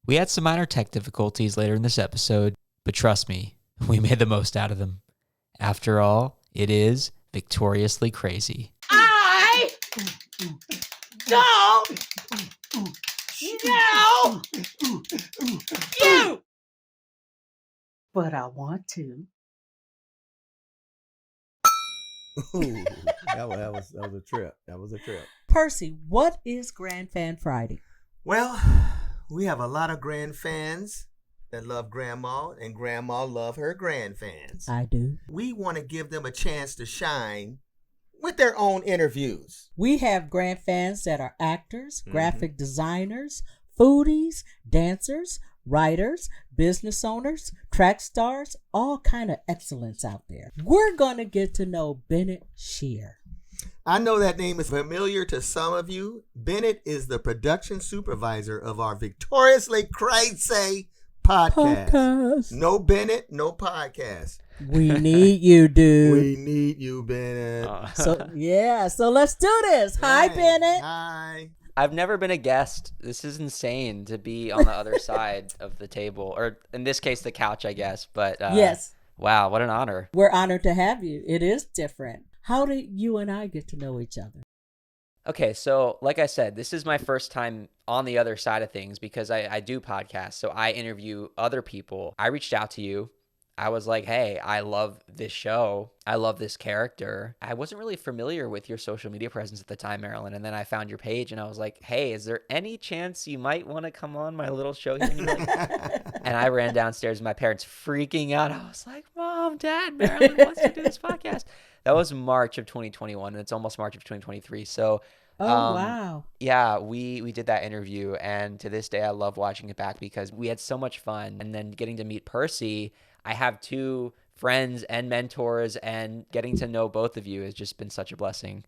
We had some minor tech difficulties later in this episode, but trust me, we made the most out of them. After all, it is victoriously crazy. I don't know you, but I want to. Ooh, that was a trip. That was a trip. Percy, what is GrandFan Friday? Well, we have a lot of grand fans that love Grandma, and Grandma love her grand fans. I do. We want to give them a chance to shine with their own interviews. We have grand fans that are actors, graphic designers, foodies, dancers, writers, business owners, track stars, all kind of excellence out there. We're going to get to know Bennett Scheer. I know that name is familiar to some of you. Bennett is the production supervisor of our Victoriously Crazy podcast. No Bennett, no podcast. We need you, dude. We need you, Bennett. So let's do this. Hi, Bennett. Hi. I've never been a guest. This is insane to be on the other side of the table, or in this case, the couch, I guess. But yes. Wow, what an honor. We're honored to have you. It is different. How did you and I get to know each other? Okay, so like I said, this is my first time on the other side of things because I do podcasts. So I interview other people. I reached out to you. I was like, hey, I love this show. I love this character. I wasn't really familiar with your social media presence at the time, Marilyn. And then I found your page and I was like, hey, is there any chance you might want to come on my little show here? And, you're like, and I ran downstairs, my parents freaking out. I was like, Mom, Dad, Marilyn wants to do this podcast. That was March of 2021, and it's almost March of 2023. So, wow. Yeah, we did that interview, and to this day, I love watching it back because we had so much fun. And then getting to meet Percy, I have two friends and mentors, and getting to know both of you has just been such a blessing.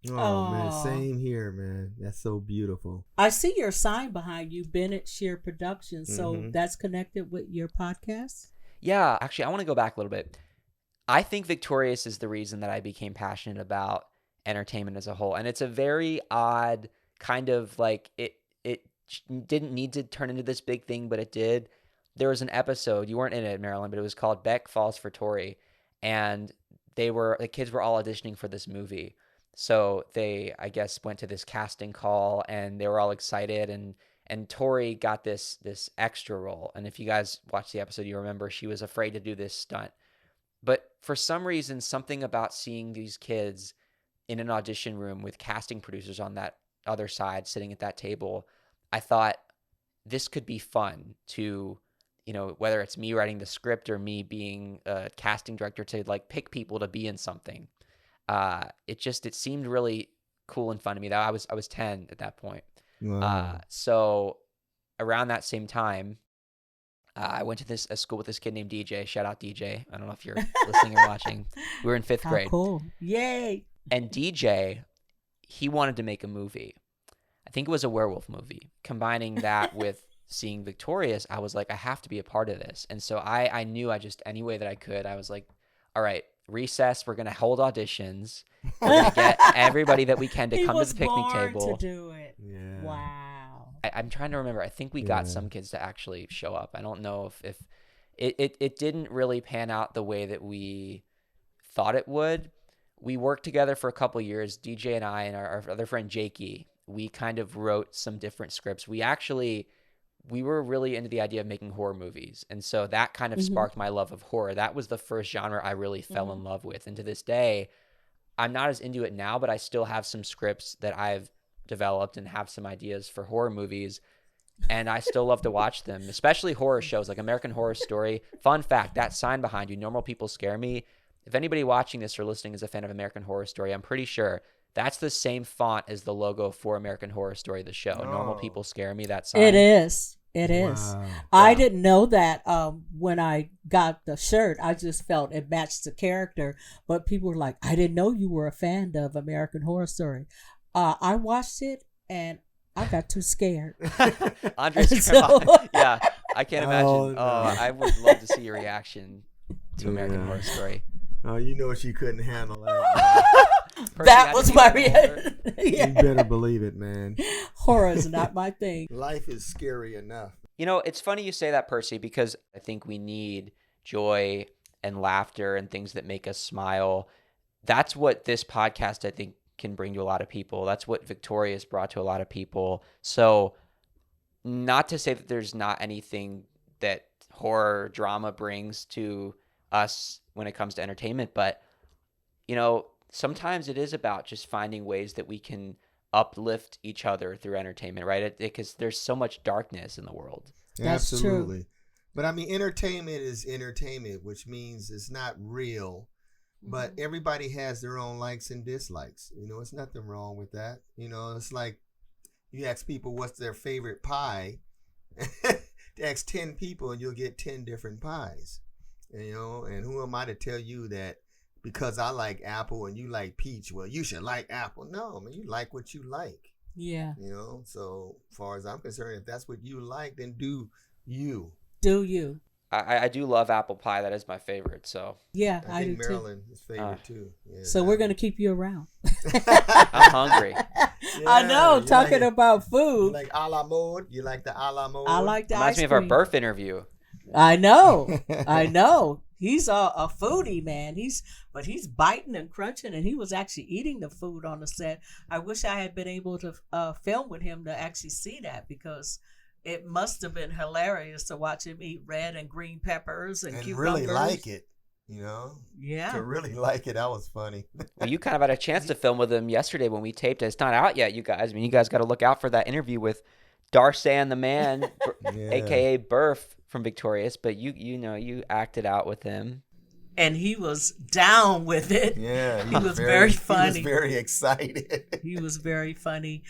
Oh, man, same here, man. That's so beautiful. I see your sign behind you, Bennett Scheer Productions. So that's connected with your podcast? Yeah, actually, I want to go back a little bit. I think Victorious is the reason that I became passionate about entertainment as a whole. And it's a very odd kind of like, it didn't need to turn into this big thing, but it did. There was an episode, you weren't in it, Marilyn, but it was called Beck Falls for Tori. And the kids were all auditioning for this movie. So they, I guess, went to this casting call and they were all excited, and Tori got this extra role. And if you guys watched the episode, you remember she was afraid to do this stunt. But for some reason, something about seeing these kids in an audition room with casting producers on that other side sitting at that table, I thought this could be fun to, whether it's me writing the script or me being a casting director, to like pick people to be in something. It seemed really cool and fun to me. That I was 10 at that point. Wow. So around that same time, I went to a school with this kid named DJ. Shout out DJ. I don't know if you're listening or watching. We were in 5th grade. Cool. Yay. And DJ, he wanted to make a movie. I think it was a werewolf movie. Combining that with seeing Victorious, I was like, I have to be a part of this. And so I knew any way that I could, I was like, all right, recess, we're going to hold auditions. We're going to get everybody that we can to come to the picnic table. To do it. Yeah. Wow. I'm trying to remember. I think we got some kids to actually show up. I don't know if it didn't really pan out the way that we thought it would. We worked together for a couple of years, DJ and I and our other friend Jakey. We kind of wrote some different scripts. We were really into the idea of making horror movies. And so that kind of sparked my love of horror. That was the first genre I really fell in love with. And to this day, I'm not as into it now, but I still have some scripts that I've developed and have some ideas for horror movies, and I still love to watch them, especially horror shows like American Horror Story. Fun fact, that sign behind you, Normal People Scare Me. If anybody watching this or listening is a fan of American Horror Story, I'm pretty sure that's the same font as the logo for American Horror Story, the show. Normal People Scare Me, that sign. It is. Wow. I didn't know that when I got the shirt. I just felt it matched the character, but people were like, I didn't know you were a fan of American Horror Story. I watched it and I got too scared. Andre's yeah, I can't imagine. Oh, no. I would love to see your reaction to American Horror Story. Oh, she couldn't handle that. That was my reaction. You better believe it, man. Horror is not my thing. Life is scary enough. It's funny you say that, Percy, because I think we need joy and laughter and things that make us smile. That's what this podcast, I think, can bring to a lot of people. That's what Victorious brought to a lot of people. So not to say that there's not anything that horror drama brings to us when it comes to entertainment, but sometimes it is about just finding ways that we can uplift each other through entertainment, right? Because there's so much darkness in the world. That's Absolutely. true. But I mean, entertainment is entertainment, which means it's not real. But everybody has their own likes and dislikes. It's nothing wrong with that. It's like you ask people what's their favorite pie. Ask 10 people and you'll get 10 different pies. And who am I to tell you that because I like apple and you like peach, well, you should like apple? No, man, you like what you like. Yeah. So far as I'm concerned, if that's what you like, then do you. Do you? I do love apple pie. That is my favorite. So Yeah, I think do Maryland is favorite too. Yeah, too. So we're going to keep you around. I'm hungry. I know, you talking like about You food. like a la mode? You like the a la mode? I like the Reminds ice me of our cream. birth interview. I know. I know. He's a foodie, man. He's biting and crunching, and he was actually eating the food on the set. I wish I had been able to film with him to actually see that, because it must have been hilarious to watch him eat red and green peppers and cucumbers. really like it. Yeah. To really like it, that was funny. Well, you kind of had a chance to film with him yesterday when we taped it. It's not out yet, you guys. I mean, you guys got to look out for that interview with Darsan the Man, a.k.a. Burf from Victorious. But you acted out with him. And he was down with it. Yeah, he was very funny. He was very excited. He was very funny.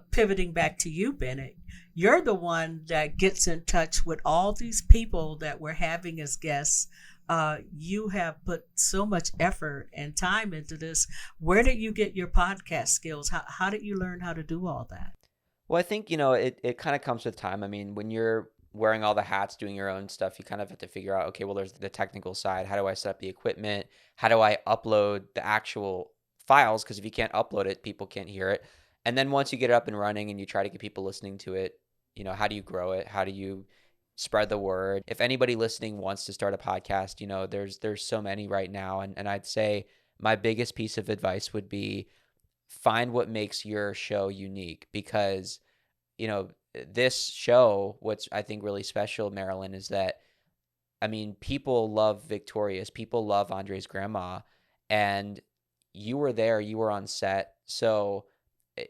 Pivoting back to you, Bennett, you're the one that gets in touch with all these people that we're having as guests. You have put so much effort and time into this. Where did you get your podcast skills? How did you learn how to do all that? Well, I think, it kind of comes with time. I mean, when you're wearing all the hats, doing your own stuff, you kind of have to figure out, okay, well, there's the technical side. How do I set up the equipment? How do I upload the actual files? Because if you can't upload it, people can't hear it. And then once you get it up and running and you try to get people listening to it, how do you grow it? How do you spread the word? If anybody listening wants to start a podcast, there's so many right now. And I'd say my biggest piece of advice would be find what makes your show unique, because, this show, what's I think really special, Marilyn, is that, I mean, people love Victorious. People love Andre's grandma. And you were there, you were on set. So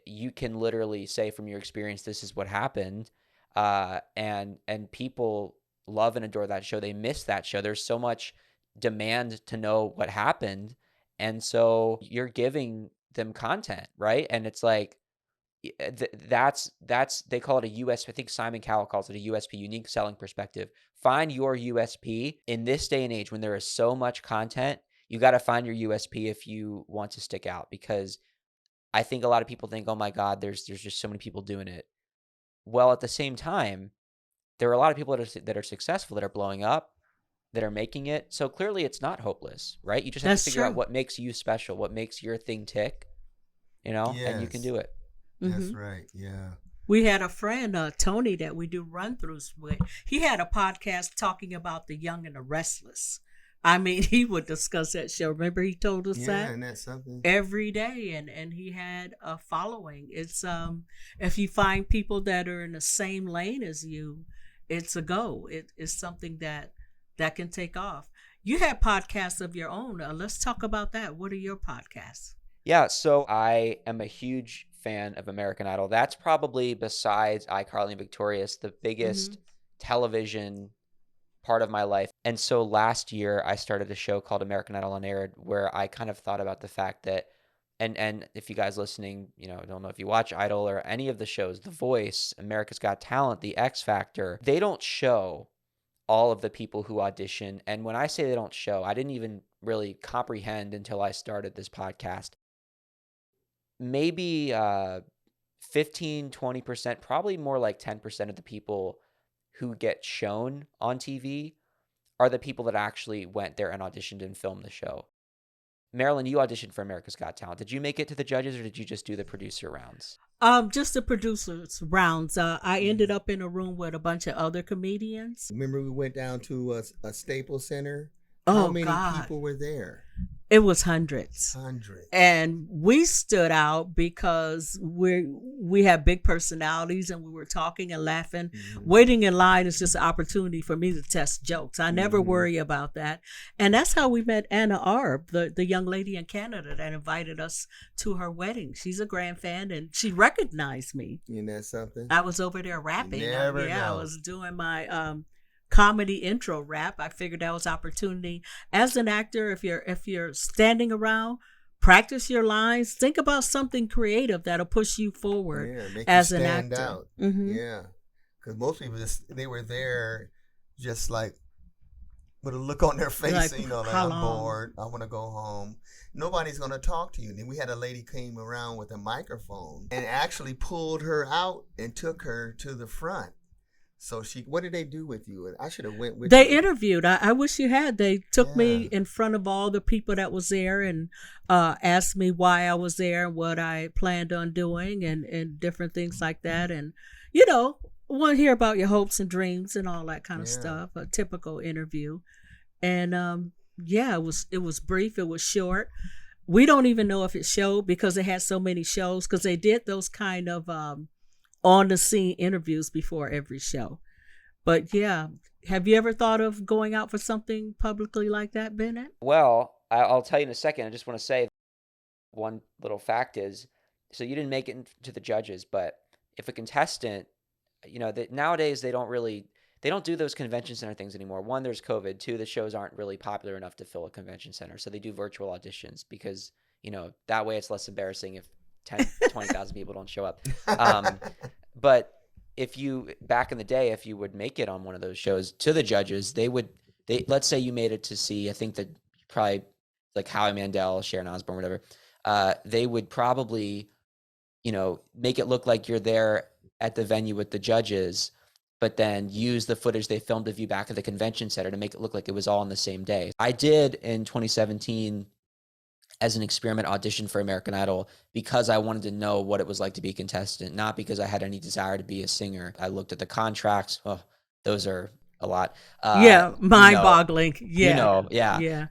you can literally say from your experience, this is what happened. And people love and adore that show. They miss that show. There's so much demand to know what happened. And so you're giving them content, right? And it's like, that's they call it a USP. I think Simon Cowell calls it a USP, unique selling perspective. Find your USP in this day and age when there is so much content. You got to find your USP if you want to stick out, because I think a lot of people think, oh my God, there's just so many people doing it. Well, at the same time, there are a lot of people that are successful, that are blowing up, that are making it. So clearly it's not hopeless, right? You just have to figure out what makes you special, what makes your thing tick, and you can do it. That's right. Yeah. We had a friend, Tony, that we do run-throughs with. He had a podcast talking about the young and the restless. I mean, he would discuss that show. Remember, he told us that? Yeah, and that's something. Every day, and he had a following. It's if you find people that are in the same lane as you, it's a go. It's something that can take off. You have podcasts of your own. Let's talk about that. What are your podcasts? Yeah, so I am a huge fan of American Idol. That's probably, besides iCarly and Victorious, the biggest television part of my life. And so last year I started a show called American Idol Unaired, where I kind of thought about the fact that, and if you guys listening, don't know if you watch Idol or any of the shows, The Voice, America's Got Talent, The X Factor, they don't show all of the people who audition. And when I say they don't show, I didn't even really comprehend until I started this podcast. Maybe 15, 20%, probably more like 10% of the people who get shown on TV are the people that actually went there and auditioned and filmed the show. Marilyn, you auditioned for America's Got Talent. Did you make it to the judges, or did you just do the producer rounds? Just the producers rounds. I ended up in a room with a bunch of other comedians. Remember we went down to a Staples Center? Oh, How many God. people were there? It was hundreds. Hundreds. And we stood out because we have big personalities and we were talking and laughing. Mm-hmm. Waiting in line is just an opportunity for me to test jokes. I never worry about that. And that's how we met Anna Arb, the young lady in Canada that invited us to her wedding. She's a GrandFan and she recognized me. Isn't that something? I was over there rapping. You never I know. was doing my comedy intro rap. I figured that was opportunity. As an actor, if you're standing around, practice your lines. Think about something creative that'll push you forward Make as you an stand actor. out. Mm-hmm. Yeah, because most people they were there just like with a look on their face, Like, like how I'm long? bored, I want to go home. Nobody's gonna talk to you. And then we had a lady came around with a microphone and actually pulled her out and took her to the front. So what did they do with you? I should have went with They you. interviewed. I wish you had. They took me Yeah. in front of all the people that was there and asked me why I was there and what I planned on doing and different things like that. And, want to hear about your hopes and dreams and all that kind of stuff. A typical interview. And, it was brief. It was short. We don't even know if it showed because it had so many shows because they did those kind of on the scene interviews before every show. But yeah, have you ever thought of going out for something publicly like that, Bennett? Well, I'll tell you in a second. I just want to say one little fact is, so you didn't make it to the judges, but if a contestant, nowadays they don't do those convention center things anymore. One, there's COVID. Two, the shows aren't really popular enough to fill a convention center. So they do virtual auditions because, that way it's less embarrassing if 10, 20,000 people don't show up. But back in the day, if you would make it on one of those shows to the judges, let's say you made it to see, I think that probably like Howie Mandel, Scheer and Osborne, whatever, they would probably, make it look like you're there at the venue with the judges, but then use the footage they filmed of you back at the convention center to make it look like it was all on the same day. I did in 2017 as an experiment audition for American Idol because I wanted to know what it was like to be a contestant, not because I had any desire to be a singer. I looked at the contracts. Oh, those are a lot. Mind-boggling. Yeah. Yeah.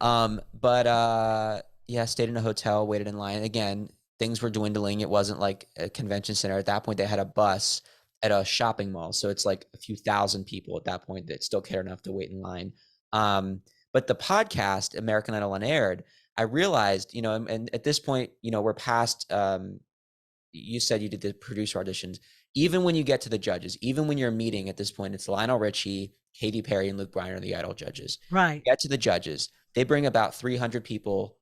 Stayed in a hotel, waited in line. Again, things were dwindling. It wasn't like a convention center. At that point, they had a bus at a shopping mall. So it's like a few thousand people at that point that still care enough to wait in line. But the podcast, American Idol Unaired, I realized, and at this point, we're past, you said you did the producer auditions. Even when you get to the judges, even when you're meeting at this point, it's Lionel Richie, Katy Perry, and Luke Bryan are the Idol judges. Right. You get to the judges. They bring about 300 people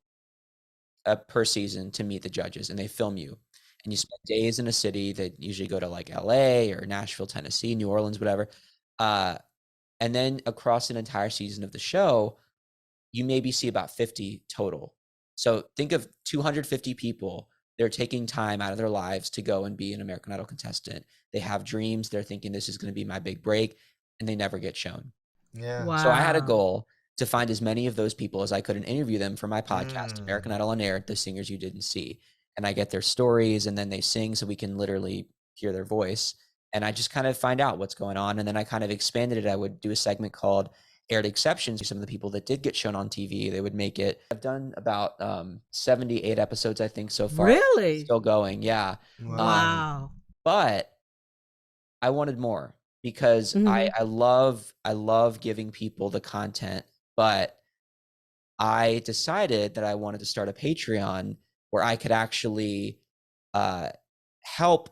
per season to meet the judges, and they film you. And you spend days in a city that usually go to like LA or Nashville, Tennessee, New Orleans, whatever. And then across an entire season of the show, you maybe see about 50 total. So think of 250 people. They're taking time out of their lives to go and be an American Idol contestant. They have dreams. They're thinking this is going to be my big break, and they never get shown. Yeah. Wow. So I had a goal to find as many of those people as I could and interview them for my podcast, American Idol Unaired, the singers you didn't see. And I get their stories, and then they sing so we can literally hear their voice. And I just kind of find out what's going on. And then I kind of expanded it. I would do a segment called Aired Exceptions. Some of the people that did get shown on TV, they would make it. I've done about 78 episodes, I think, so far. Really? Still going, yeah. Wow. But I wanted more because I love giving people the content. But I decided that I wanted to start a Patreon where I could actually help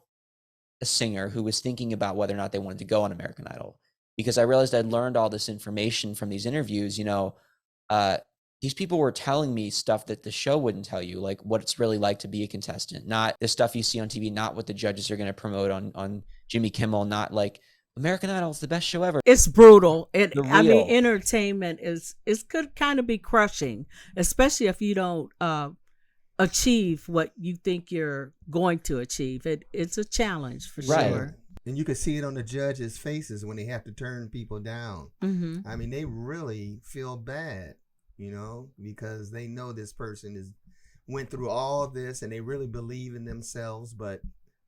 a singer who was thinking about whether or not they wanted to go on American Idol. Because I realized I'd learned all this information from these interviews. These people were telling me stuff that the show wouldn't tell you, like what it's really like to be a contestant, not the stuff you see on TV, not what the judges are going to promote on Jimmy Kimmel, not like American Idol is the best show ever. It's brutal. I mean, Entertainment could kind of be crushing, especially if you don't achieve what you think you're going to achieve. It's a challenge for sure. And you can see it on the judges' faces when they have to turn people down. Mm-hmm. I mean, they really feel bad, because they know this person went through all this and they really believe in themselves, but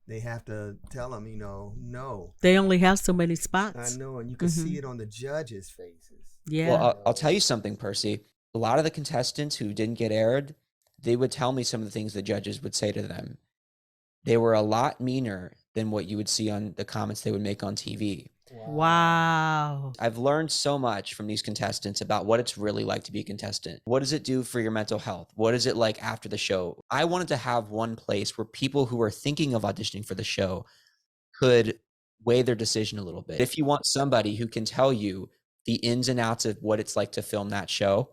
they have to tell them, no. They only have so many spots. I know, and you can see it on the judges' faces. Yeah. Well, I'll tell you something, Percy. A lot of the contestants who didn't get aired, they would tell me some of the things the judges would say to them. They were a lot meaner than what you would see on the comments they would make on TV. Wow. I've learned so much from these contestants about what it's really like to be a contestant. What does it do for your mental health? What is it like after the show? I wanted to have one place where people who are thinking of auditioning for the show could weigh their decision a little bit. If you want somebody who can tell you the ins and outs of what it's like to film that show,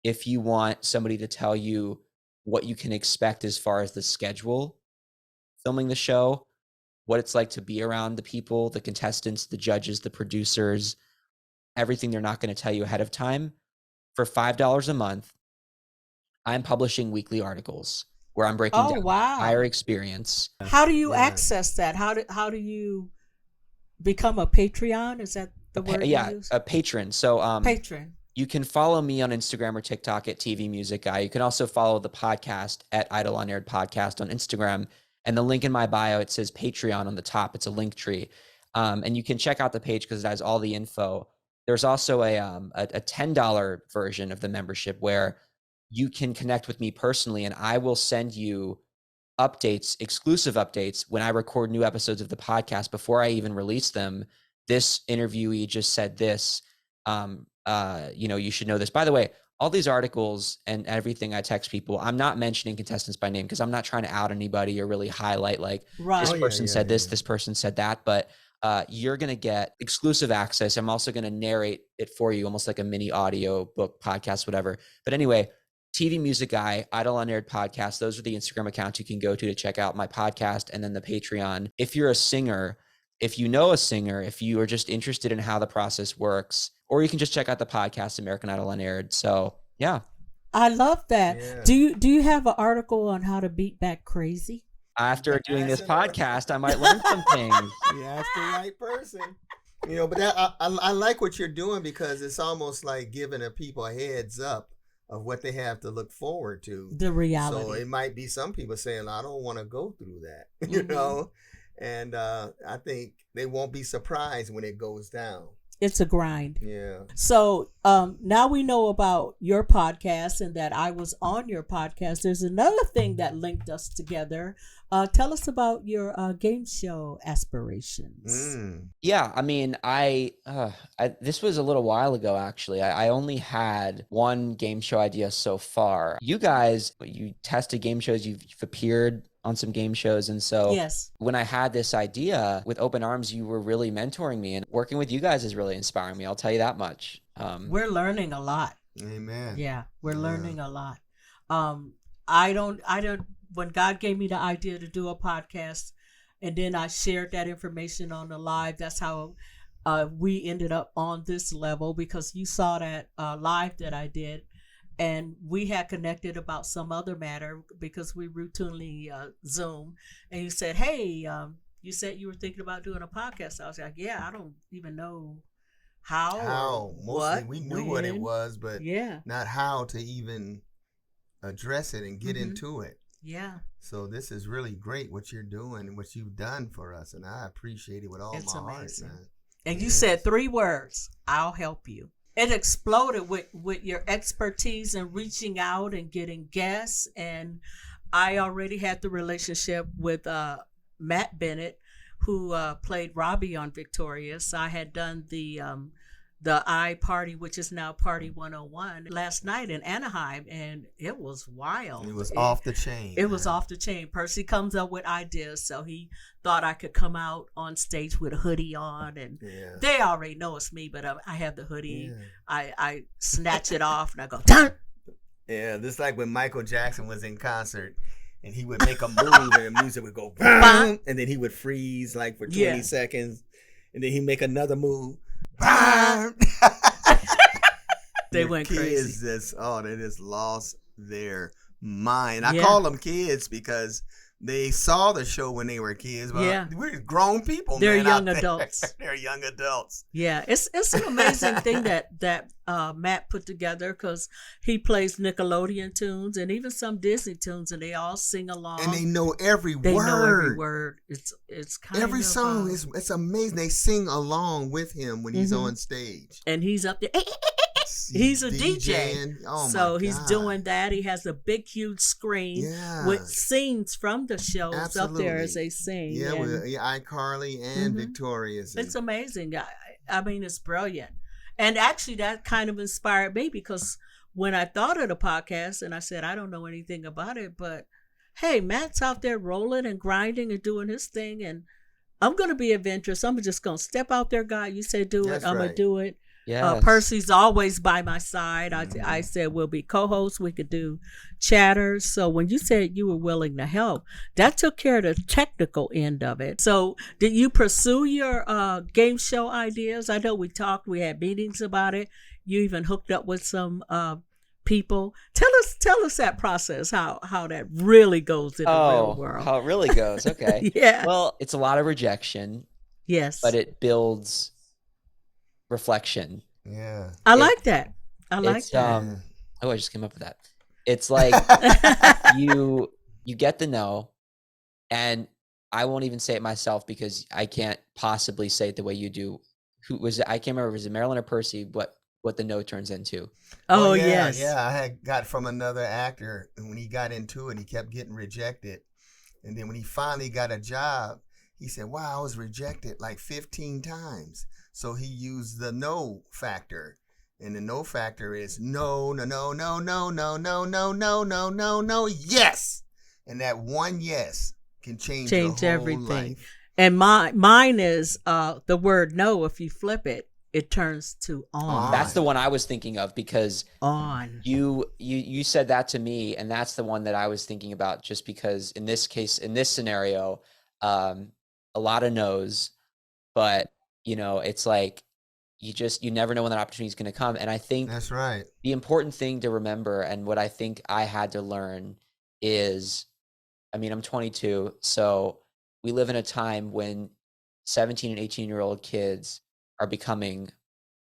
if you want somebody to tell you what you can expect as far as the schedule filming the show, what it's like to be around the people, the contestants, the judges, the producers, everything they're not going to tell you ahead of time, for $5 a month, I'm publishing weekly articles where I'm breaking down the entire experience. How do you access that? How do you become a Patreon? Is that the word you use? A patron. So patron. You can follow me on Instagram or TikTok at TV Music Guy. You can also follow the podcast at Idle on Air Podcast on Instagram. And the link in my bio, it says Patreon on the top. It's a link tree. And you can check out the page because it has all the info. There's also a $10 version of the membership where you can connect with me personally, and I will send you updates, exclusive updates, when I record new episodes of the podcast before I even release them. This interviewee just said this. You should know this. By the way, all these articles and everything I text people, I'm not mentioning contestants by name because I'm not trying to out anybody or really highlight this person said this, this person said that. But you're going to get exclusive access. I'm also going to narrate it for you, almost like a mini audio book, podcast, whatever. But anyway, TV Music Guy, Idle on Air Podcast, those are the Instagram accounts you can go to check out my podcast, and then the Patreon. If you're a singer, if you know a singer, if you are just interested in how the process works, or you can just check out the podcast, American Idol Unaired. So, yeah. I love that. Yeah. Do you have an article on how to beat back crazy? After doing this podcast, I might learn some things. You asked the right person. But I like what you're doing because it's almost like giving the people a heads up of what they have to look forward to. The reality. So it might be some people saying, I don't want to go through that, And I think they won't be surprised when it goes down. It's a grind. Yeah. So now we know about your podcast and that I was on your podcast. There's another thing that linked us together. Tell us about your game show aspirations. Yeah, I mean, I this was a little while ago, actually. I only had one game show idea so far. You guys, you tested game shows. You've appeared on some game shows. And so yes, when I had this idea with Open Arms, you were really mentoring me, and working with you guys is really inspiring me. I'll tell you that much. We're learning a lot. Amen. Yeah, we're learning a lot. I don't, when God gave me the idea to do a podcast and then I shared that information on the live, that's how we ended up on this level, because you saw that live that I did. And we had connected about some other matter because we routinely Zoom. And you said, hey, you said you were thinking about doing a podcast. I was like, yeah, I don't even know how. Mostly what, we knew when. what it was, but yeah, not how to even address it and get into it. Yeah. So this is really great what you're doing and what you've done for us. And I appreciate it with all it's my amazing. heart, man. And you said 3 words, I'll help you. It exploded with your expertise in reaching out and getting guests. And I already had the relationship with Matt Bennett, who played Robbie on Victorious. I had done the I Party, which is now Party 101, last night in Anaheim, and it was wild. It was off the chain. It was off the chain. Percy comes up with ideas, so he thought I could come out on stage with a hoodie on, and they already know it's me, but I have the hoodie. Yeah. I snatch it off, and I go, dun! Yeah, this like when Michael Jackson was in concert, and he would make a move, and the music would go, boom, and then he would freeze like for 20 seconds, and then he'd make another move. They went crazy. They just lost their mind. I call them kids because they saw the show when they were kids. But we're grown people. They're man, young out there. adults. They're young adults. Yeah, it's an amazing thing that Matt put together, because he plays Nickelodeon tunes and even some Disney tunes, and they all sing along. And they know every word. They know every word. It's kind every of song. It's amazing. They sing along with him when he's on stage. And he's up there. He's a DJ. So he's doing that. He has a big, huge screen with scenes from the shows up there as they sing. Yeah, with iCarly and Victorious. It's amazing. I mean, it's brilliant. And actually, that kind of inspired me, because when I thought of the podcast and I said, I don't know anything about it, but hey, Matt's out there rolling and grinding and doing his thing, and I'm going to be of interest. I'm just going to step out there, guy. You say do it. I'm going to do it. Yeah. Percy's always by my side. I said we'll be co-hosts. We could do chatters. So when you said you were willing to help, that took care of the technical end of it. So did you pursue your game show ideas? I know we talked. We had meetings about it. You even hooked up with some people. Tell us that process. How that really goes in the real world. How it really goes. Okay. Yeah. Well, it's a lot of rejection. Yes. But it builds reflection. Yeah. I like that. I just came up with that. It's like you get the no, and I won't even say it myself because I can't possibly say it the way you do. Who was it? I can't remember if it was Marilyn or Percy what the no turns into. Oh yes. Yeah, I had got from another actor, and when he got into it, he kept getting rejected. And then when he finally got a job, he said, "Wow, I was rejected like 15 times." So he used the no factor. And the no factor is no, yes. And that one yes can change your whole everything. life. And mine is the word no. If you flip it, it turns to on. That's the one I was thinking of, because on. You said that to me, and that's the one that I was thinking about, just because in this case, in this scenario, a lot of no's, but it's like you never know when that opportunity is going to come. And I think that's right. The important thing to remember, and what I think I had to learn is, I'm 22, so we live in a time when 17 and 18-year-old kids are becoming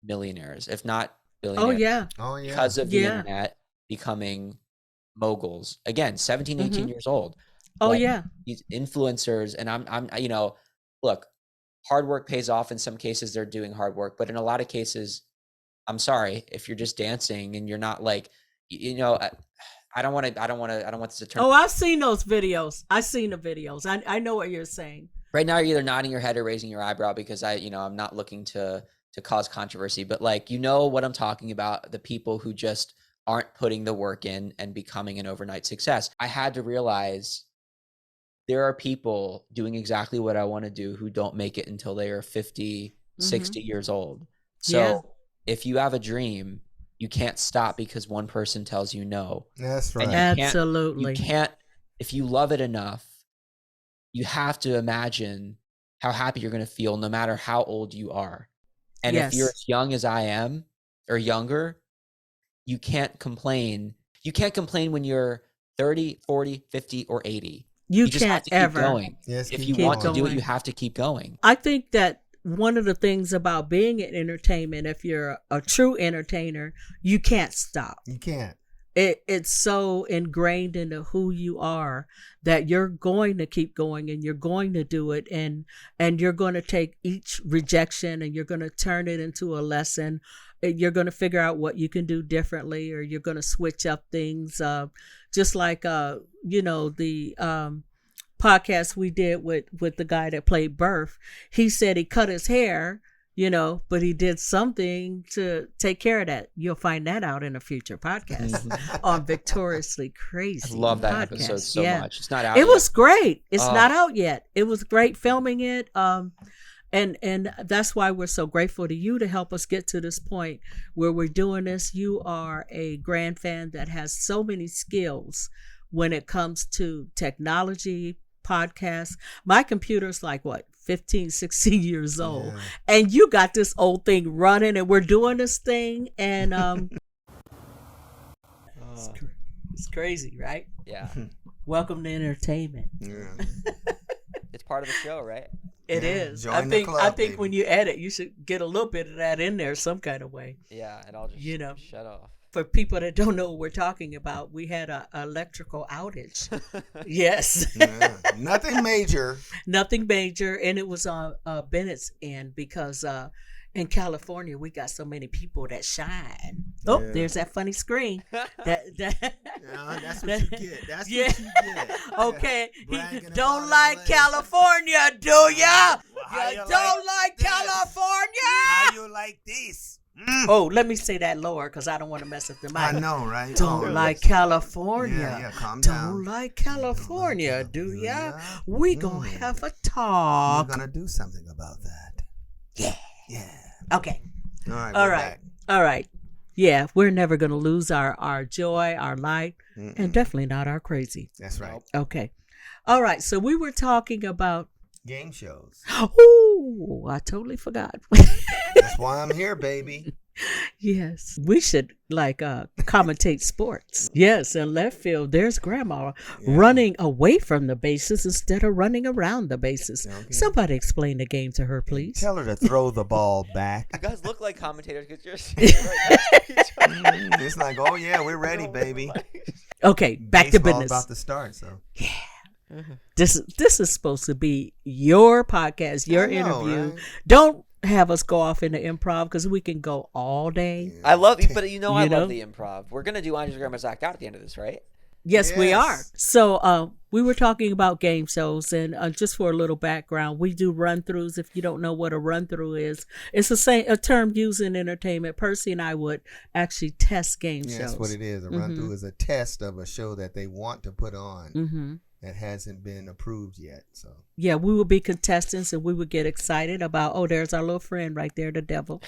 millionaires, if not billionaires. Oh yeah. Because of the internet, becoming moguls. Again, 17, 18 years old. Oh yeah. These influencers, and I'm look, hard work pays off. In some cases they're doing hard work, but in a lot of cases, I'm sorry, if you're just dancing and you're not like, I don't want this to turn. Oh, I've seen those videos. I've seen the videos. I know what you're saying. Right now, you're either nodding your head or raising your eyebrow, because I'm not looking to cause controversy, but what I'm talking about, the people who just aren't putting the work in and becoming an overnight success. I had to realize there are people doing exactly what I want to do who don't make it until they are 50, 60 years old. So if you have a dream, you can't stop because one person tells you no. That's right. Absolutely. You can't, if you love it enough, you have to imagine how happy you're going to feel no matter how old you are. And if you're as young as I am or younger, you can't complain. You can't complain when you're 30, 40, 50, or 80. You just can't have to ever. Keep going. Yes, if you want to do it, you have to keep going. I think that one of the things about being in entertainment, if you're a true entertainer, you can't stop. You can't. It's so ingrained into who you are that you're going to keep going, and you're going to do it, and you're going to take each rejection and you're going to turn it into a lesson. You're going to figure out what you can do differently, or you're going to switch up things. Just like the podcast we did with the guy that played Birth. He said he cut his hair, but he did something to take care of that. You'll find that out in a future podcast on Victoriously Crazy. I love that podcast. episode so much. It's not out yet. It was great. It's not out yet. It was great filming it. And that's why we're so grateful to you to help us get to this point where we're doing this. You are a GrandFan that has so many skills when it comes to technology, podcasts. My computer's like 15, 16 years old, and you got this old thing running, and we're doing this thing, and It's crazy, right? Yeah. Welcome to entertainment. Yeah. It's part of the show, right? It Yeah, is. join I the think club, when baby. you edit, you should get a little bit of that in there some kind of way. Yeah, and I'll just shut off. For people that don't know what we're talking about, we had a electrical outage. Yes. Yeah. Nothing major. Nothing major, and it was on Bennett's end because in California we got so many people that shine. Oh, Yeah. there's that funny screen. That Yeah, that's what you get. That's Yeah. what you get. Okay, Bragging don't about like LA. California, do ya? Well, how You you don't like this? California? How you like this? Oh, let me say that lower because I don't want to mess up the mic. I know, right? Don't Oh, like yes. California. Yeah, calm Don't down. like California, Don't do like ya? ya? We gonna Mm. have a We're talk. gonna do something about that. Yeah. Yeah. Okay. All right. All we're right. back. All right. Yeah, we're never gonna lose our joy, our light, Mm-mm. and definitely not our crazy. That's right. Okay. All right. So we were talking about. Game shows. Oh, I totally forgot. That's why I'm here, baby. Yes, we should commentate sports. Yes, in left field, there's Grandma Yeah. running away from the bases instead of running around the bases. Okay. Somebody explain the game to her, please. Tell her to throw the ball back. You guys look like commentators because you're sitting right next to each other. It's like, oh yeah, we're ready, baby. Okay, back to Baseball's business. about to start, so This is supposed to be your podcast, your I know, interview. right? Don't have us go off into improv because we can go all day. I love, but I You love know? the improv. We're gonna do Andre's Grandma's Act Out at the end of this, right? Yes, we Yes. are. So we were talking about game shows, and just for a little background, we do run-throughs. If you don't know what a run-through is, it's a term used in entertainment. Percy and I would actually test game Yeah, shows. that's what it is. A run through is a test of a show that they want to put on Mm-hmm. that hasn't been approved yet. So Yeah, we would be contestants, and we would get excited about, oh, there's our little friend right there, the devil.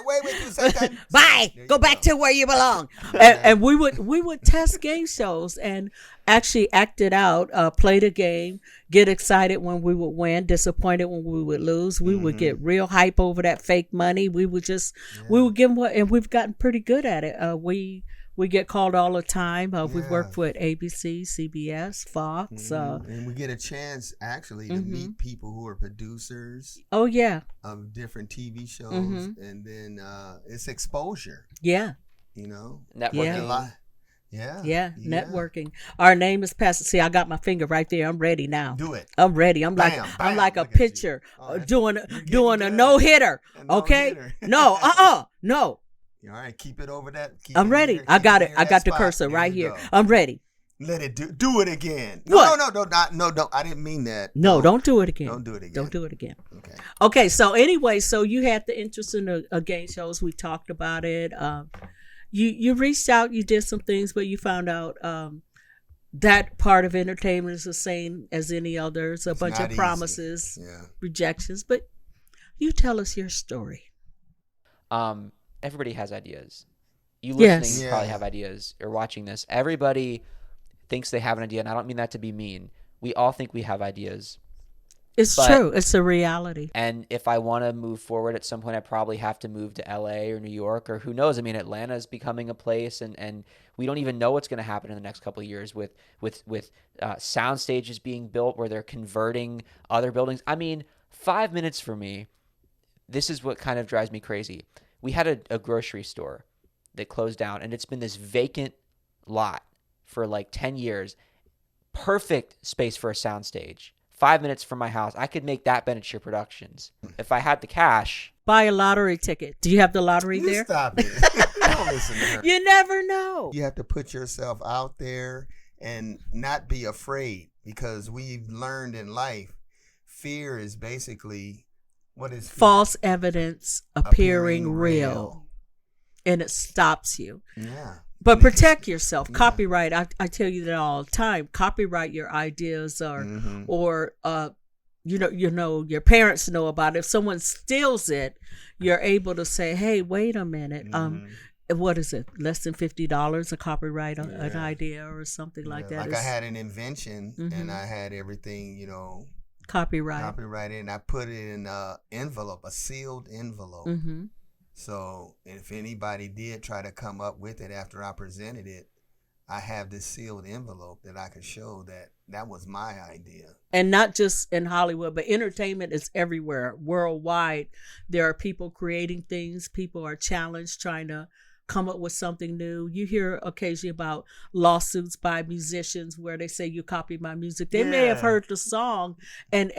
wait, you say that? Bye. There you Go back to where you belong. And we would test game shows and actually act it out, play the game, get excited when we would win, disappointed when we would lose. We would get real hype over that fake money. We would give them what, and we've gotten pretty good at it. We get called all the time. We've Yeah. worked with ABC, CBS, Fox. And we get a chance actually to meet people who are producers Oh yeah, of different TV shows, Mhm. and then it's exposure. yeah. You know, Networking. A lot. Yeah, Yeah, networking. Our name is Pastor. See, I got my finger right there. I'm ready now. Do it. I'm ready. I'm like Bam, I'm bam. like a Look at you. pitcher Oh, that's- doing you're getting a good. no hitter. A Okay? no-hitter. No, no. All right, keep it over that. Keep I'm it ready. here, I keep got it. near I that got the spot. cursor There right you here. go. I'm ready. Let it do it again. What? No. I didn't mean that. No, don't do it again. Don't do it again. Don't do it again. Okay. Okay. So anyway, so you had the interest in the game shows. We talked about it. You reached out. You did some things, but you found out that part of entertainment is the same as any others. A bunch not of easy. promises, Yeah. rejections. But you tell us your story. Everybody has ideas. You Yes. listening Yeah. probably have ideas, or watching this. Everybody thinks they have an idea, and I don't mean that to be mean. We all think we have ideas. It's But- true. It's a reality. And if I want to move forward at some point, I probably have to move to LA or New York, or who knows? I mean, Atlanta is becoming a place, and we don't even know what's going to happen in the next couple of years with sound stages being built where they're converting other buildings. I mean, 5 minutes for me, this is what kind of drives me crazy. We had a grocery store that closed down, and it's been this vacant lot for like 10 years. Perfect space for a soundstage. 5 minutes from my house. I could make that Bennett Scheer Productions. If I had the cash. Buy a lottery ticket. Do you have the lottery You there? stop it. Don't listen to her. You never know. You have to put yourself out there and not be afraid, because we've learned in life, fear is basically, what is fear? False evidence appearing real. And it stops you. Yeah. But protect yourself. Yeah. Copyright. I tell you that all the time. Copyright your ideas, or your parents know about it. If someone steals it, you're able to say, "Hey, wait a minute. What is it? Less than $50 a copyright an idea or something like that." Like I had an invention and I had everything, Copyright. copyrighted, and I put it in a envelope, a sealed envelope. So if anybody did try to come up with it after I presented it, I have this sealed envelope that I could show that was my idea. And not just in Hollywood, but entertainment is everywhere, worldwide. There are people creating things. People are challenged trying to come up with something new. You hear occasionally about lawsuits by musicians where they say you copied my music. They may have heard the song and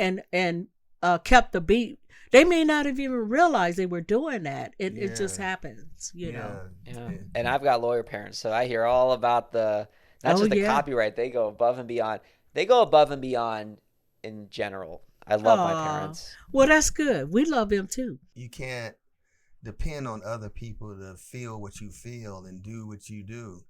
kept the beat. They may not have even realized they were doing that. It just happens, you know. Yeah. And I've got lawyer parents, so I hear all about not just the copyright. They go above and beyond. They go above and beyond in general. I love my parents. Well, that's good. We love them too. You can't depend on other people to feel what you feel and do what you do,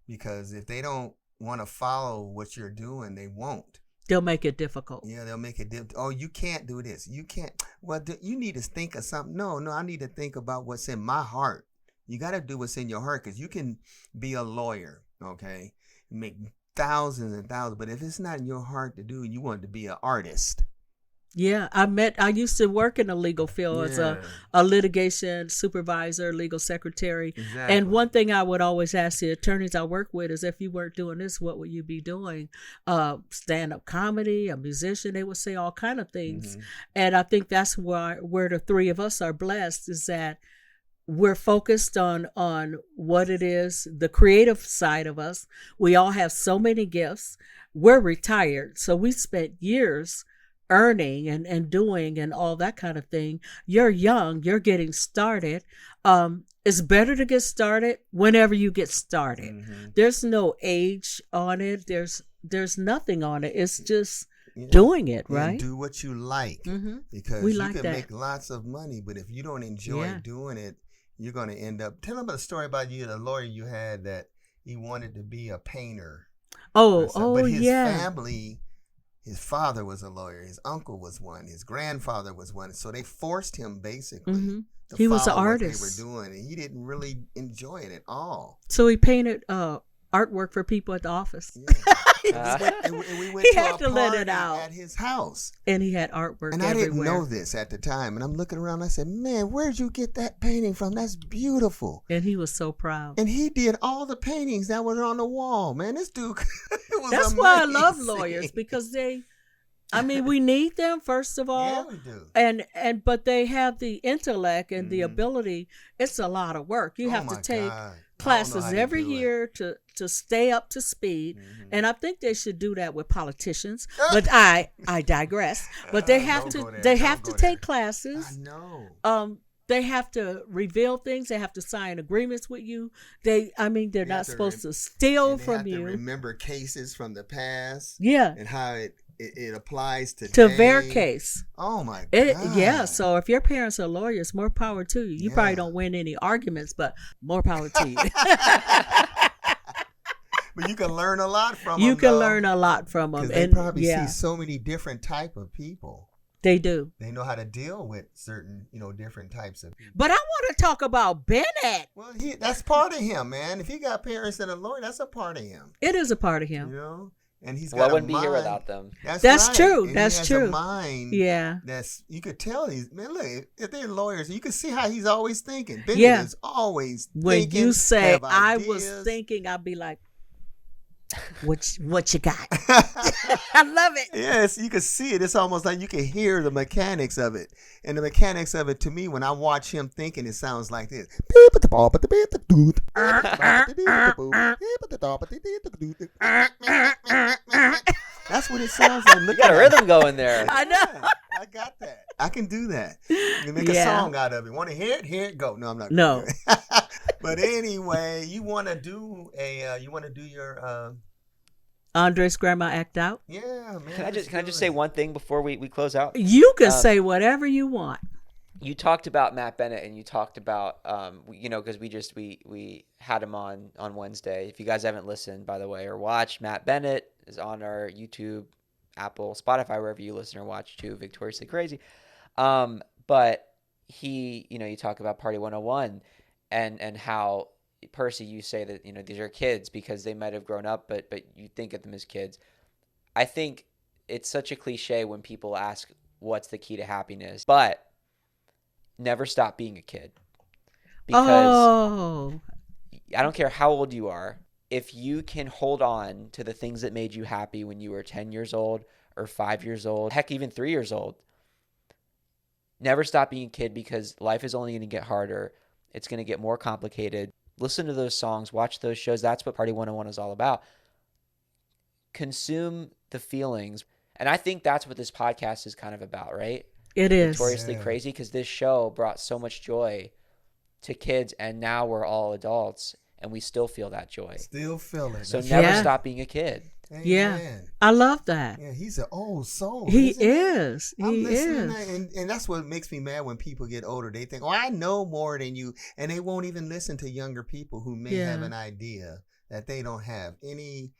because if they don't want to follow what you're doing, they won't. They'll make it difficult. Yeah, they'll make it difficult. Oh, you can't do this. You can't. Well, you need to think of something. No, I need to think about what's in my heart. You got to do what's in your heart, because you can be a lawyer, okay, make thousands and thousands, but if it's not in your heart to do, you want to be an artist. Yeah, I used to work in the legal field as a litigation supervisor, legal secretary. Exactly. And one thing I would always ask the attorneys I work with is, if you weren't doing this, what would you be doing? Stand-up comedy, a musician, they would say all kind of things. Mm-hmm. And I think that's where the three of us are blessed, is that we're focused on what it is, the creative side of us. We all have so many gifts. We're retired, so we spent years earning and doing and all that kind of thing. You're young, you're getting started. It's better to get started whenever you get started. Mm-hmm. There's no age on it. There's nothing on it. It's just doing it, right? And do what you like, because you can make lots of money, but if you don't enjoy doing it, you're going to end up. Tell them a story about the lawyer you had that he wanted to be a painter. But his family. His father was a lawyer. His uncle was one. His grandfather was one. So they forced him basically. Mm-hmm. To he was an follow artist. What they were doing, and he didn't really enjoy it at all. So he painted artwork for people at the office. Yeah. and we went he to had a to let party it out at his house, and he had artwork. And everywhere. I didn't know this at the time. And I'm looking around. I said, "Man, where'd you get that painting from? That's beautiful." And he was so proud. And he did all the paintings that were on the wall. Man, this dude. Was That's amazing. why I love lawyers, because we need them, first of all. Yeah, we do. But they have the intellect and the ability. It's a lot of work. You have to take classes every year to stay up to speed. Mm-hmm. And I think they should do that with politicians. But I digress. But they have to take classes. I know. They have to reveal things. They have to sign agreements with you. They're not supposed to steal from you. They have to remember cases from the past. Yeah. And how it applies to their case. Oh my God. Yeah. So if your parents are lawyers, more power to you. You probably don't win any arguments, but more power to you. But you can learn a lot from them. You can learn a lot from them. Because they probably see so many different type of people. They do. They know how to deal with certain, different types of people. But I want to talk about Bennett. Well, that's part of him, man. If he got parents that are lawyers, that's a part of him. It is a part of him. And he's got I wouldn't be here without them. That's right. true. And that's he has true. A mind. Yeah. You could tell look, if they're lawyers, you can see how he's always thinking. Bennett is always thinking. When you say I was thinking, I'd be like, what you got? I love it. Yes, you can see it. It's almost like you can hear the mechanics of it. And the mechanics of it, to me, when I watch him thinking, it sounds like this. That's what it sounds like. You got a rhythm going there. I know. I got that. I can do that. You make a song out of it. Want to hear it? Here it go. No, I'm not. No. But anyway, you want to do your Andres Grandma Act Out? Yeah, man. Can I just say one thing before we close out? You can say whatever you want. You talked about Matt Bennett, and you talked about because we had him on Wednesday. If you guys haven't listened, by the way, or watched, Matt Bennett is on our YouTube, Apple, Spotify, wherever you listen or watch too. Victoriously Crazy. But he, you talk about Party 101 and how, Percy, you say that, these are kids because they might have grown up, but you think of them as kids. I think it's such a cliche when people ask what's the key to happiness, but never stop being a kid. Because I don't care how old you are. If you can hold on to the things that made you happy when you were 10 years old or 5 years old, heck, even 3 years old, never stop being a kid, because life is only going to get harder. It's going to get more complicated. Listen to those songs. Watch those shows. That's what Party 101 is all about. Consume the feelings. And I think that's what this podcast is kind of about, right? It is. Notoriously Crazy, because this show brought so much joy to kids, and now we're all adults, and we still feel that joy. Still feel it. So never stop being a kid. Amen. Yeah, I love that. Yeah, he's an old soul. He is. I'm listening, and that's what makes me mad when people get older. They think, "Oh, I know more than you," and they won't even listen to younger people who may have an idea that they don't have any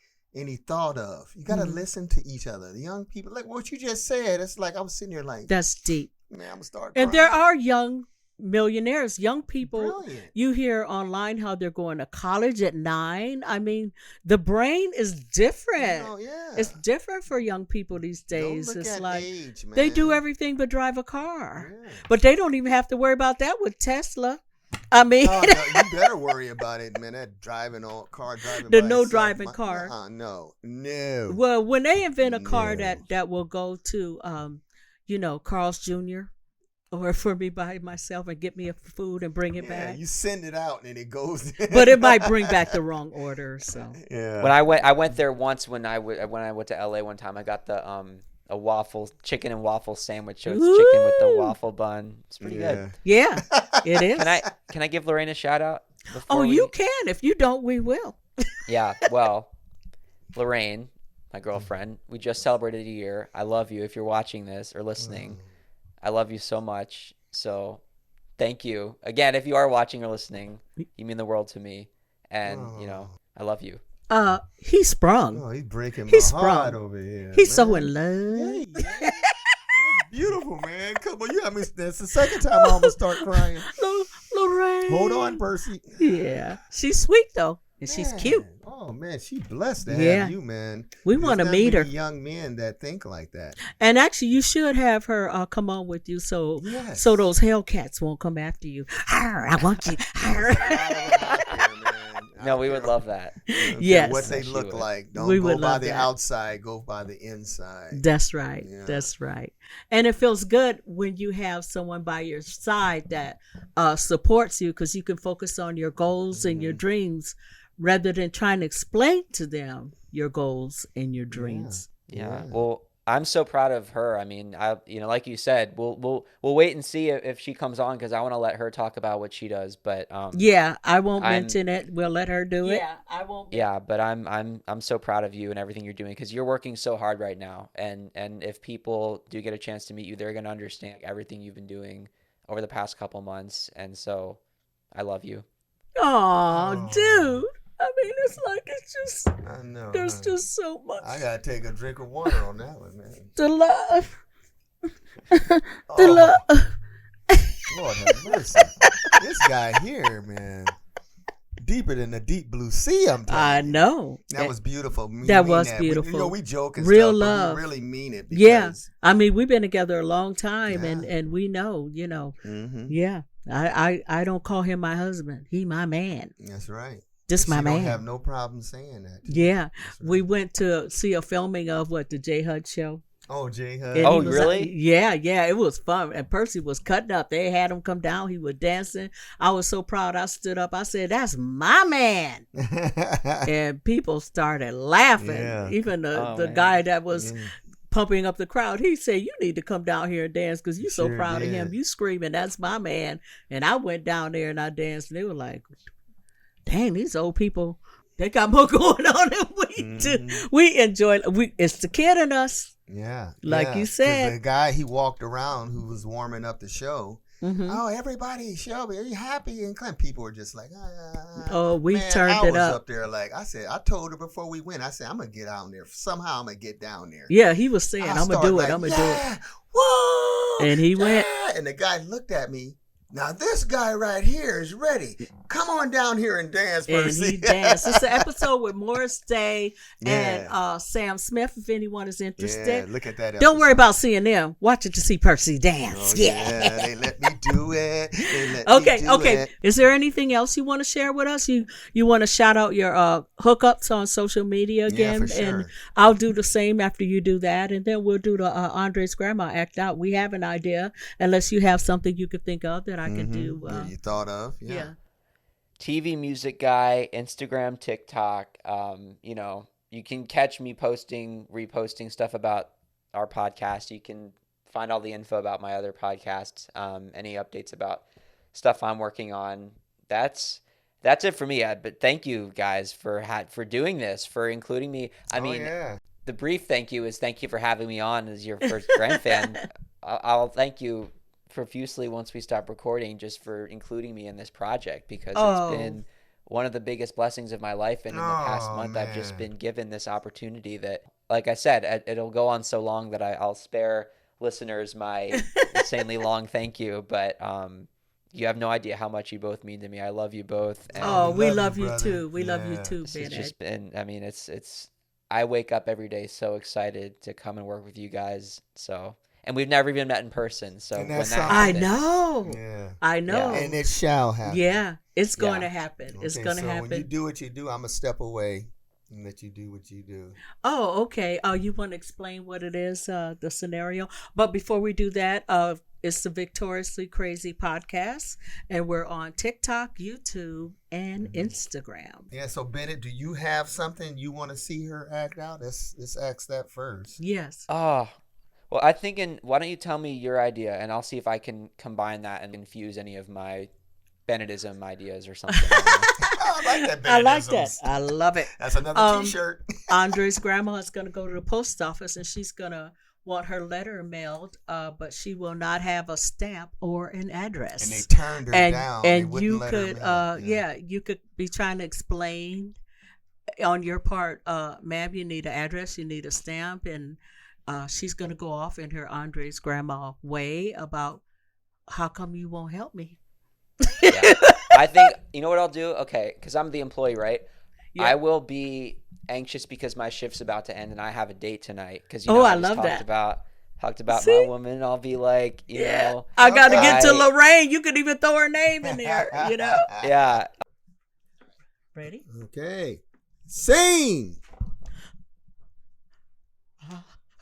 thought of. You got to listen to each other. The young people, like what you just said, it's like I was sitting there like, that's deep. Man, I'm gonna start. And crying. there are young millionaires, young people. Brilliant. You hear online how they're going to college at 9. I mean, the brain is different. It's different for young people these days. Don't look It's at like age, man. they do everything but drive a car, but they don't even have to worry about that with Tesla. I mean, no, you better worry about it, man. That car driving. The by no itself. driving car. No. Well, when they invent a car that will go to, Carl's Jr. or for me by myself and get me a food and bring it back. You send it out and it goes. But it might bring back the wrong order. So when I went there once when I went to LA one time, I got the a chicken and waffle sandwich. So it's chicken with the waffle bun. It's pretty good. Yeah, it is. Can I give Lorraine a shout out? You can. If you don't, we will. Yeah. Well, Lorraine, my girlfriend, we just celebrated a year. I love you. If you're watching this or listening, I love you so much. So thank you again. If you are watching or listening, you mean the world to me. And I love you. He sprung. Oh, he's breaking my heart over here. He's so in love. Yeah. Beautiful, man. Come on, that's the second time I almost start crying. Lorraine. Hold on, Percy. Yeah. She's sweet, though. And she's cute. Oh, man. She's blessed to have you, man. We want to meet her. Young men that think like that. And actually, you should have her come on with you so those Hellcats won't come after you. I want you. No, we would love that. Yes. What they look like. Don't go by the outside. Go by the inside. That's right. Yeah. That's right. And it feels good when you have someone by your side that supports you, because you can focus on your goals and your dreams rather than trying to explain to them your goals and your dreams. Yeah. Well, I'm so proud of her. I mean, like you said, we'll wait and see if she comes on, because I want to let her talk about what she does. But I won't mention it. We'll let her do it. Yeah, I won't. Yeah, but I'm so proud of you and everything you're doing, because you're working so hard right now. And if people do get a chance to meet you, they're going to understand everything you've been doing over the past couple months. And so, I love you. Oh, dude. I mean, it's just, I know. There's just so much. I got to take a drink of water on that one, man. The love. The love. Lord have mercy. This guy here, man. Deeper than the deep blue sea, I'm telling you. I know. That was beautiful. That was beautiful. We joke and real stuff, love. but we really mean it. Because, I mean, we've been together a long time, and we know, Yeah. I don't call him my husband. He my man. That's right. Just my man. Don't have no problem saying that. Yeah. Right. We went to see a filming of the J Hud show. Oh, J Hud. Oh, really? Yeah. It was fun. And Percy was cutting up. They had him come down. He was dancing. I was so proud. I stood up. I said, "That's my man." And people started laughing. Yeah. Even the guy that was pumping up the crowd, he said, "You need to come down here and dance, because you're so proud of him. You screaming, 'That's my man.'" And I went down there and I danced. And they were like, "Dang, these old people, they got more going on than we do." We enjoy it. It's the kid in us. Yeah. Like you said. The guy, he walked around who was warming up the show. Oh, everybody, Shelby, are you happy? And people were just like, oh, we man, turned it I was up. up there like, I told her before we went, I said, I'm going to get out there. Somehow I'm going to get down there. Yeah, he was saying, I'm going to do it. I'm going to do it. Whoa! And he went. And the guy looked at me Now this guy right here is ready. Come on down here and dance, Percy. And he danced. It's an episode with Morris Day Yeah. and Sam Smith, if anyone is interested. Yeah, look at that. Don't worry about seeing them. Watch it to see Percy dance. Oh, yeah, they let me do it. Okay. It. Is there anything else you want to share with us? You want to shout out your hookups on social media again? Yeah, for sure. And I'll do the same after you do that, and then we'll do the Andre's Grandma Act Out. We have an idea, unless you have something you could think of that I could do. That you thought of. Yeah. TV music guy, Instagram, TikTok. You can catch me reposting stuff about our podcast. You can find all the info about my other podcasts, any updates about stuff I'm working on. That's it for me. But thank you guys for doing this, for including me. The brief thank you is thank you for having me on as your first GrandFan. I'll thank you profusely once we stop recording, just for including me in this project, because it's been one of the biggest blessings of my life, and in the past month I've just been given this opportunity that, like I said, it'll go on so long that I'll spare listeners my insanely long thank you, but you have no idea how much you both mean to me. I love you both. And we love you too. We Yeah. love you too, it's Bennett. just been, it's I wake up every day so excited to come and work with you guys. So, and we've never even met in person. So And when that's that something. I happens, know. Yeah. I know. And it shall happen. Yeah, it's going Yeah. to happen. It's Okay, going to so happen. when you do what you do, I'm going to step away and let you do what you do. Oh, okay. You want to explain what it is, the scenario? But before we do that, it's the Victoriously Crazy podcast, and we're on TikTok, YouTube, and Instagram. Yeah, so Bennett, do you have something you want to see her act out? Let's ask that first. Yes. Oh, well, I'm thinking, why don't you tell me your idea, and I'll see if I can combine that and infuse any of my Bennettism ideas or something. I like that. I like that. Bennettisms. I love it. That's another T-shirt. Andre's grandma is going to go to the post office, and she's going to want her letter mailed, but she will not have a stamp or an address. And they turned her down. They And wouldn't you let her could, mail it. you could be trying to explain on your part, ma'am, you need an address, you need a stamp, and she's going to go off in her Andre's grandma way about how come you won't help me. Yeah. I think, you know what I'll do? Okay, because I'm the employee, right? Yeah. I will be anxious because my shift's about to end and I have a date tonight. Because I just love that. talked about See? my woman. I'll be like, you know, I got to get to I- Lorraine. You could even throw her name in there, you know? yeah. Ready? Okay. Scene.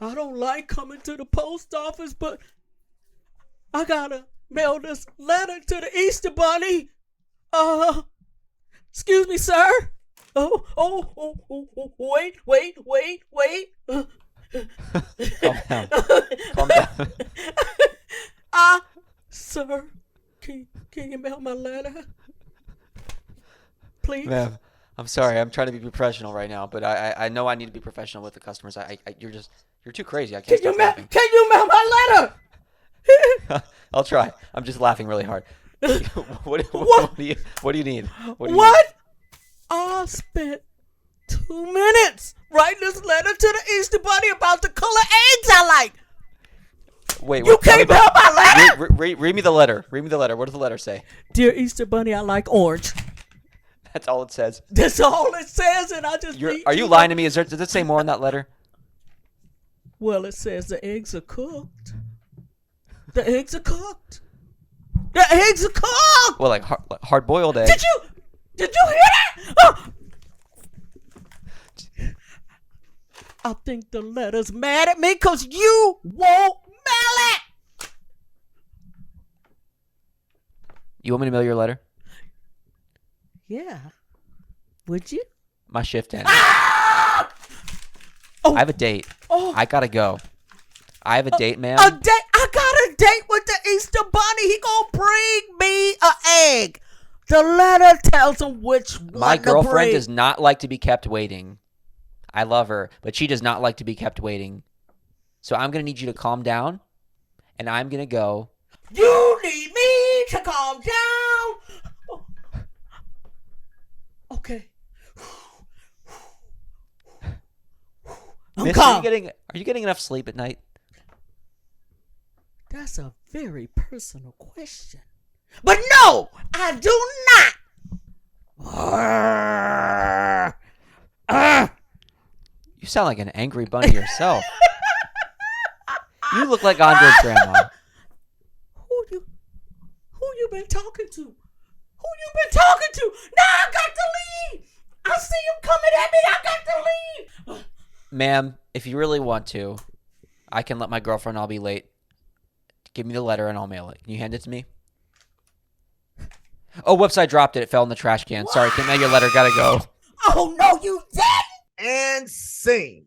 I don't like coming to the post office, but I gotta mail this letter to the Easter Bunny. Excuse me, sir. Wait. Calm down. Calm down. Sir, can you mail my letter? Please. Ma'am, I'm sorry. I'm trying to be professional right now, but I know I need to be professional with the customers. You're too crazy. I can't stop laughing. Can you mail my letter? I'll try. I'm just laughing really hard. What do you need? What? I spent 2 minutes writing this letter to the Easter Bunny about the color eggs I like. Wait, You can't mail my letter. Read me the letter. Read me the letter. What does the letter say? Dear Easter Bunny, I like orange. That's all it says. That's all it says, and I just read Are you lying to me? Does it say more in that letter? Well, it says the eggs are cooked. The eggs are cooked. The eggs are cooked. Well, like hard boiled eggs. Did you hear that? I think the letter's mad at me because you won't mail it. You want me to mail your letter? Yeah. Would you? My shift ends. Oh. I have a date. Oh. I gotta go. I have a date, ma'am. A date? I got a date with the Easter Bunny. He gonna bring me an egg. The letter tells him which one My to girlfriend bring. does not like to be kept waiting. I love her, but she does not like to be kept waiting. So I'm gonna need you to calm down, and I'm gonna go. You need me to calm down. Okay. I'm Miss, calm. are you getting enough sleep at night? That's a very personal question. But no, I do not. You sound like an angry bunny yourself. You look like Andre's grandma. Who you been talking to? Who you been talking to? Now I got to leave. I see him coming at me. I got to leave. Ma'am, if you really want to, I can let my girlfriend know I'll be late. Give me the letter and I'll mail it. Can you hand it to me? Oh, whoops, I dropped it. It fell in the trash can. Sorry, can't mail your letter. Gotta go. Oh, no, you didn't. And scene.